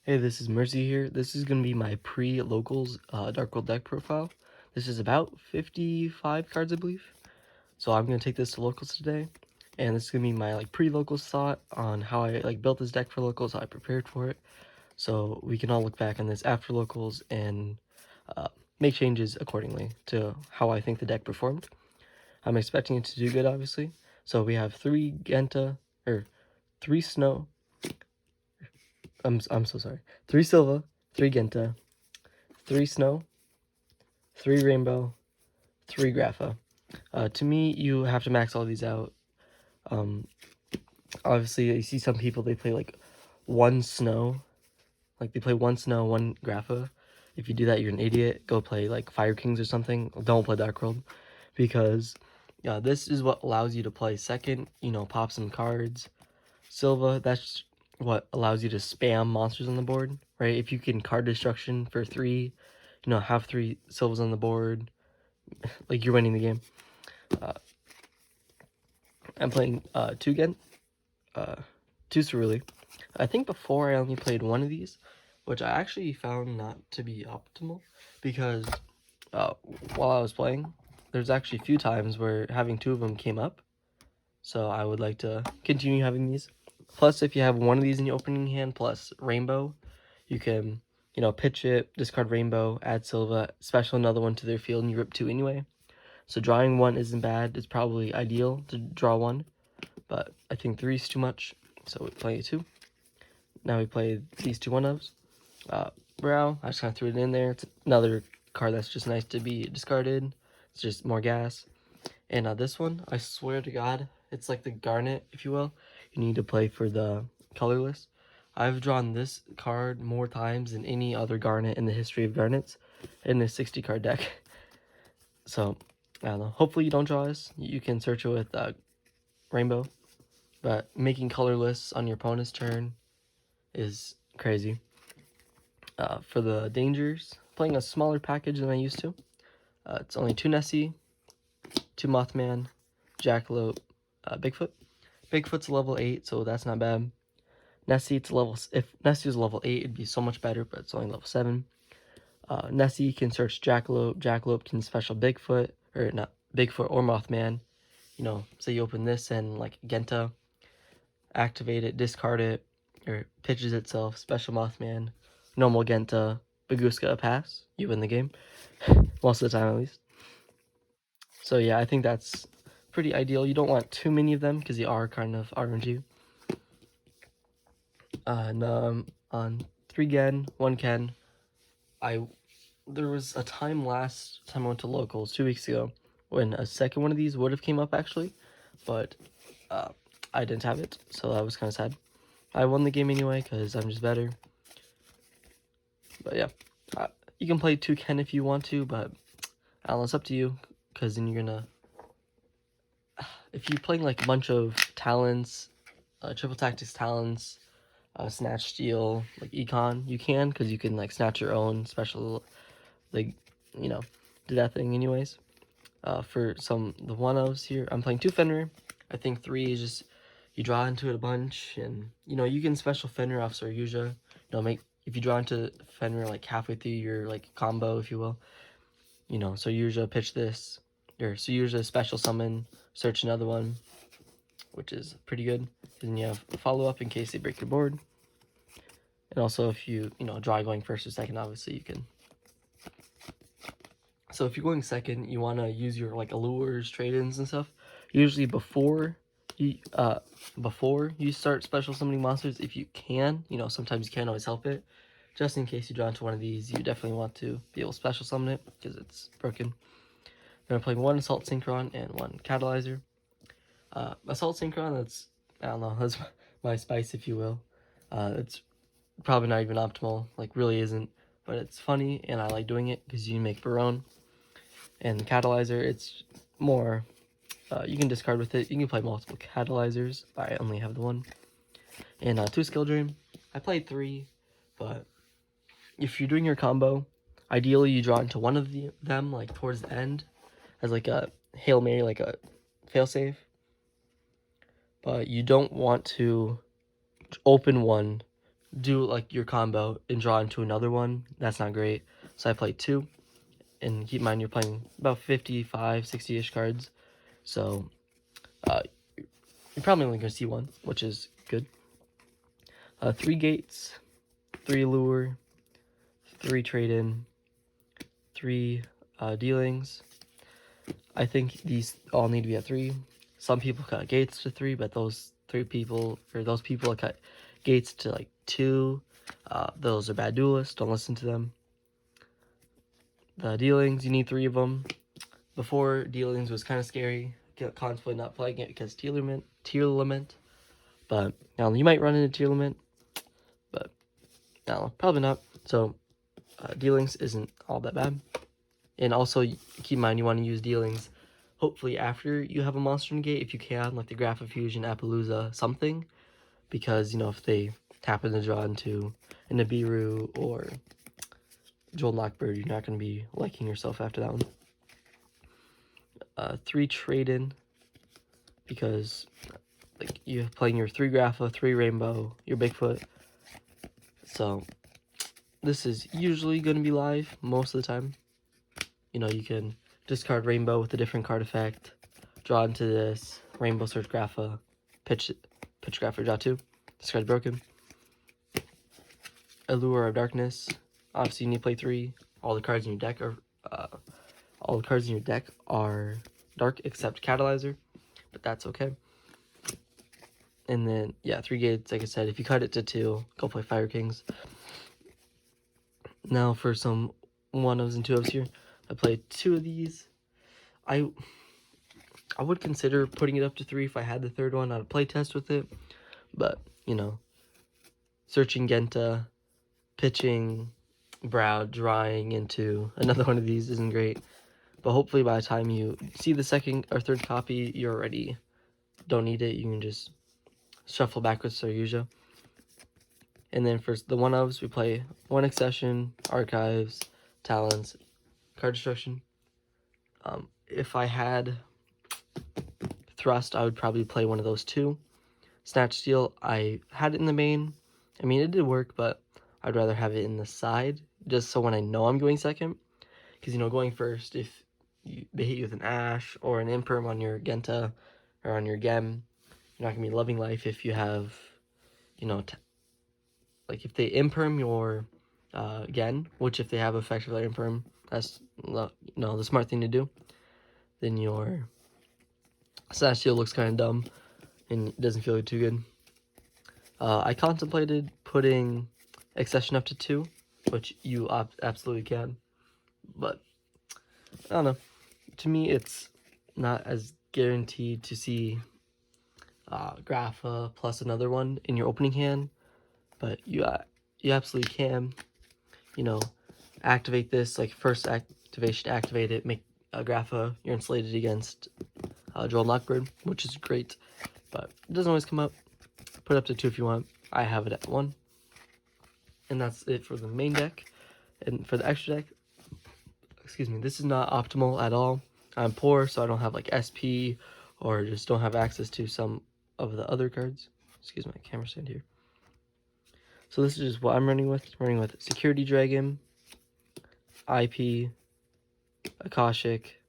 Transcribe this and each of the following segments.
Hey, this is Mercy here. This is going to be my pre-locals Dark World deck profile. This is about 55 cards, I believe. So I'm going to take this to locals today. And this is going to be my pre-locals thought on how I built this deck for locals, how I prepared for it. So we can all look back on this after locals and uh, make changes accordingly to how I think the deck performed. I'm expecting it to do good, obviously. So we have 3 Genta, or 3 Snow. I'm so sorry. 3 Silva, 3 Genta, 3 Snow, 3 Rainbow, 3 Grapha. To me, you have to max all these out. Um, Obviously, you see some people, they play 1 Snow. They play 1 Snow, 1 Grapha. If you do that, you're an idiot. Go play Fire Kings or something. Don't play Dark World. Because this is what allows you to play second, pop some cards. Silva, that's what allows you to spam monsters on the board, right? If you can card destruction for 3, have 3 Silvas on the board, you're winning the game. I'm playing 2 again, 2 Cerulei. I think before I only played 1 of these, which I actually found not to be optimal, because while I was playing, there's actually a few times where having 2 of them came up, so I would like to continue having these. Plus, if you have 1 of these in your opening hand plus Rainbow, you can, pitch it, discard Rainbow, add Silva, special another one to their field, and you rip 2 anyway. So drawing 1 isn't bad. It's probably ideal to draw 1, but I think 3 is too much, so we play 2. Now we play these 2 1-ofs. Brow, I just kind of threw it in there. It's another card that's just nice to be discarded. It's just more gas. And this one, I swear to God, it's like the Garnet, if you will. You need to play for the colorless. I've drawn this card more times than any other Garnet in the history of Garnets in a 60 card deck. So, I don't know. Hopefully you don't draw this. You can search it with Rainbow. But making colorless on your opponent's turn is crazy. For the dangers, playing a smaller package than I used to. It's only 2 Nessie, 2 Mothman, Jackalope, Bigfoot. Bigfoot's level 8, so that's not bad. Nessie, if Nessie was level 8, it'd be so much better, but it's only level 7. Nessie can search Jackalope. Jackalope can special Bigfoot, or not Bigfoot or Mothman. Say you open this and Genta, activate it, discard it, or pitches itself, special Mothman, normal Genta, Baguska, pass. You win the game. Most of the time, at least. So yeah, I think that's pretty ideal. You don't want too many of them because they are kind of RNG. And on 3 Gen, 1 Ken, there was a time last time I went to locals 2 weeks ago when a second one of these would have came up actually, but I didn't have it, so that was kind of sad. I won the game anyway because I'm just better. But yeah, you can play 2 Ken if you want to, but I don't know, it's up to you, because then you're gonna, if you're playing a bunch of talents, triple tactics talents, snatch steal, econ, you can, because you can snatch your own special, do that thing anyways. For the 1-ofs here, I'm playing 2 Fenrir. I think 3 is just, you draw into it a bunch, and you can special Fenrir off Soryuja. If you draw into Fenrir halfway through your combo, if you will, Soryuja pitch this, or Soryuja special summon, search another one, which is pretty good. Then you have a follow-up in case they break your board. And also if you, draw going first or second, obviously you can. So if you're going second, you want to use your allures, trade-ins and stuff. Usually before you start special summoning monsters, if you can, sometimes you can't always help it. Just in case you draw into one of these, you definitely want to be able to special summon it because it's broken. Then I'm playing 1 Assault Synchron and 1 Catalyzer. Assault Synchron, I don't know, that's my spice, if you will. It's probably not even optimal, really isn't, but it's funny, and I like doing it because you make Barone. And Catalyzer, it's more, you can discard with it. You can play multiple Catalyzers. I only have the 1. And 2 Skill Dream. I played 3, but if you're doing your combo, ideally you draw into one of them, towards the end, as a Hail Mary, a failsafe. But you don't want to open 1, do like your combo and draw into another one. That's not great. So I played 2, and keep in mind you're playing about 55, 60-ish cards. So you're probably only going to see 1, which is good. 3 gates, 3 lure, 3 trade-in, 3 dealings. I think these all need to be at 3. Some people cut gates to 3, but those people that cut gates to like 2, those are bad duelists. Don't listen to them. The dealings, you need 3 of them. Before, dealings was kind of scary. Contemplate not playing it because tier limit. But now you might run into tier limit, but no, probably not. So dealings isn't all that bad. And also keep in mind you want to use dealings hopefully after you have a monster negate if you can, like the Graph of Fusion, Appaloosa, something. Because, you know, if they happen to draw into an Nibiru or Jolton Lockbird, you're not going to be liking yourself after that one. 3 trade-in, because like you're playing your 3 Grapha, 3 Rainbow, your Bigfoot. So this is usually going to be live most of the time. You know, you can discard Rainbow with a different card effect, draw into this, Rainbow Search Grapha, pitch Grapha, draw 2, discard broken. Allure of Darkness, obviously you need to play 3. All the cards in your deck are dark except Catalyzer, but that's okay. And then, yeah, 3 gates, like I said, if you cut it to 2, go play Fire Kings. Now for some 1-ofs and 2-ofs here. I played 2 of these. I would consider putting it up to 3 if I had the 3rd one. I'd play test with it. But, you know, searching Genta, pitching Brow, drawing into another one of these isn't great. But hopefully by the time you see the 2nd or 3rd copy, you already don't need it. You can just shuffle backwards to Saryuja. And then for the 1-ofs, we play 1 Accession, Archives, Talents, Card Destruction. If I had Thrust, I would probably play one of those 2. Snatch Steal, I had it in the main. I mean, it did work, but I'd rather have it in the side, just so when I know I'm going 2nd. Because, you know, going first, if they hit you with an Ash or an Imperm on your Genta or on your Gem, you're not going to be loving life if you have, you know, like if they Imperm your Gen, which if they have effectively Imperm, that's, you know, the smart thing to do, then your Snatch Steal looks kind of dumb and it doesn't feel too good. I contemplated putting Accession up to 2, which you absolutely can, but I don't know. To me, it's not as guaranteed to see Grapha plus another one in your opening hand, but you absolutely can. You know, activate this, like first activation, activate it, make Grapha, you're insulated against Jolton Lockbird, which is great, but it doesn't always come up. Put it up to 2 if you want. I have it at 1. And that's it for the main deck. And for the extra deck, excuse me, this is not optimal at all. I'm poor, so I don't have like SP or just don't have access to some of the other cards. Excuse my camera stand here. So this is just what I'm running with. I'm running with Security Dragon, IP, Akashic,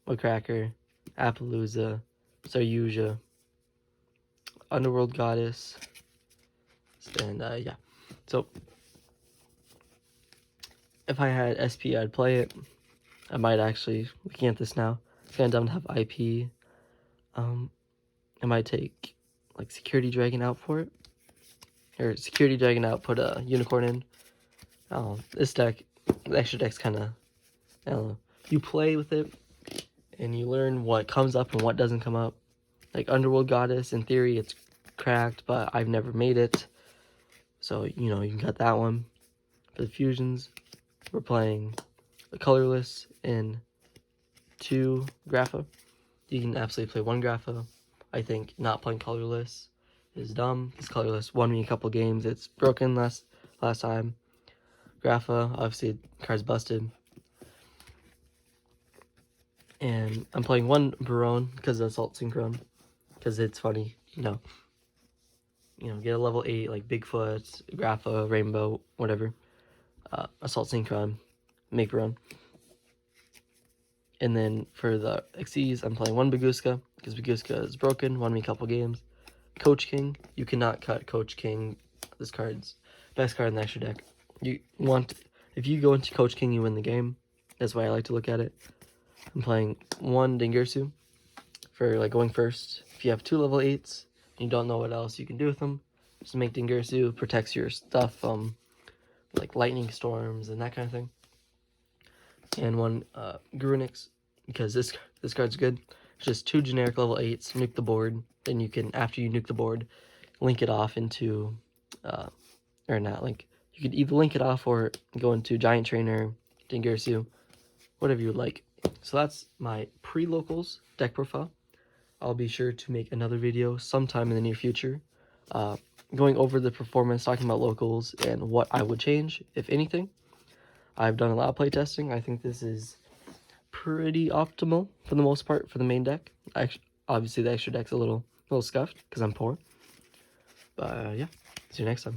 Woodcracker, Appaloosa, Saryuja, Underworld Goddess, and yeah. So if I had SP, I'd play it. I might actually, looking at this now, it's kind of dumb to have IP. I might take like Security Dragon out for it. Or Security Dragon out, put a Unicorn in. Oh, this deck, the extra deck's kind of, I don't know. You play with it, and you learn what comes up and what doesn't come up. Like Underworld Goddess, in theory, it's cracked, but I've never made it. So, you know, you can cut that one. For the fusions, we're playing a colorless in 2 Grapha. You can absolutely play 1 Grapha. I think not playing colorless is dumb. This colorless won me a couple games. It's broken last time. Grapha, obviously, card's busted. And I'm playing 1 Barone because of Assault Synchron. Because it's funny, you know. you know, get a level 8 like Bigfoot, Grapha, Rainbow, whatever. Assault Synchron, make run. And then for the Xyz, I'm playing one Bagooska because Bagooska is broken, won me a couple games. Coach King, you cannot cut Coach King. This card's best card in the extra deck. You want, if you go into Coach King, you win the game. That's why I like to look at it. I'm playing one Dingirsu for like going first. If you have 2 level 8s and you don't know what else you can do with them, just make Dingirsu, protects your stuff like lightning storms and that kind of thing. And one Grunix, because this card's good. It's just 2 generic level 8s, nuke the board. Then you can, after you nuke the board, link it off into, or not link. You could either link it off or go into Giant Trainer, Dingirsu, whatever you would like. So that's my pre-locals deck profile. I'll be sure to make another video sometime in the near future, going over the performance, talking about locals, and what I would change, if anything. I've done a lot of playtesting. I think this is pretty optimal for the most part for the main deck. Obviously, the extra deck's a little scuffed because I'm poor. But yeah, see you next time.